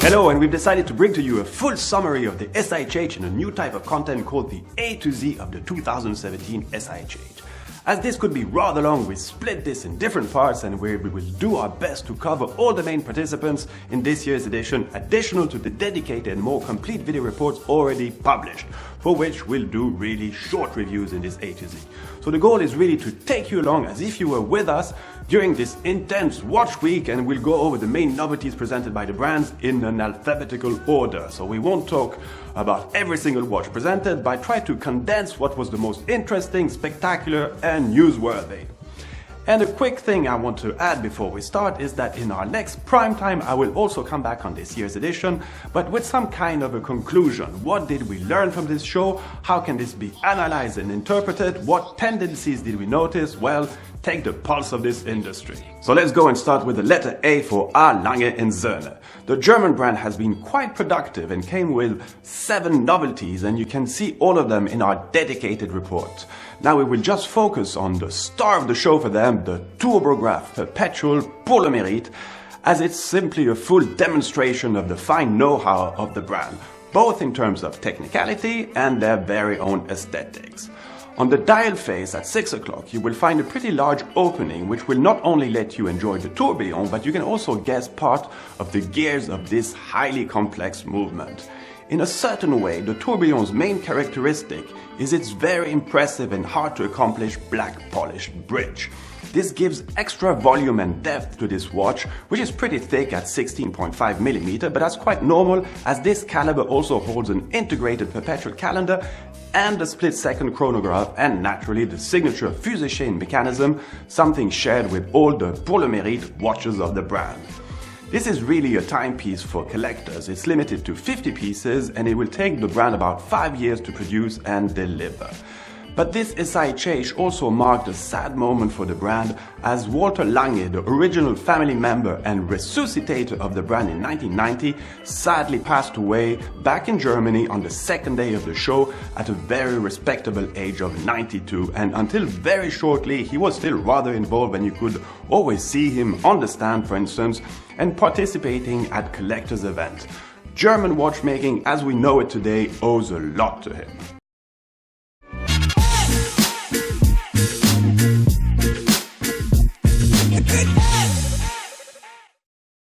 Hello, and we've decided to bring to you a full summary of the SIHH in a new type of content called the A to Z of the 2017 SIHH. As this could be rather long, we split this in different parts and we will do our best to cover all the main participants in this year's edition, additional to the dedicated and more complete video reports already published, for which we'll do really short reviews in this A to Z. So the goal is really to take you along as if you were with us during this intense watch week, and we'll go over the main novelties presented by the brands in an alphabetical order. So we won't talk about every single watch presented, but try to condense what was the most interesting, spectacular and newsworthy. And a quick thing I want to add before we start is that in our next prime time I will also come back on this year's edition, but with some kind of a conclusion. What did we learn from this show? How can this be analyzed and interpreted? What tendencies did we notice? Well, take the pulse of this industry. So let's go and start with the letter A for A. Lange Sohne. The German brand has been quite productive and came with 7 novelties, and you can see all of them in our dedicated report. Now we will just focus on the star of the show for them, the Turbograph Perpetual pour le Mérite, as it's simply a full demonstration of the fine know-how of the brand, both in terms of technicality and their very own aesthetics. On the dial face at 6 o'clock, you will find a pretty large opening which will not only let you enjoy the tourbillon, but you can also guess part of the gears of this highly complex movement. In a certain way, the tourbillon's main characteristic is its very impressive and hard to accomplish black polished bridge. This gives extra volume and depth to this watch, which is pretty thick at 16.5mm, but that's quite normal as this caliber also holds an integrated perpetual calendar and a split-second chronograph, and naturally the signature fusée chain mechanism, something shared with all the pour le Mérite watches of the brand. This is really a timepiece for collectors. It's limited to 50 pieces and it will take the brand about 5 years to produce and deliver. But this SIHH also marked a sad moment for the brand, as Walter Lange, the original family member and resuscitator of the brand in 1990, sadly passed away back in Germany on the second day of the show at a very respectable age of 92, and until very shortly he was still rather involved, and you could always see him on the stand, for instance, and participating at collectors' events. German watchmaking as we know it today owes a lot to him.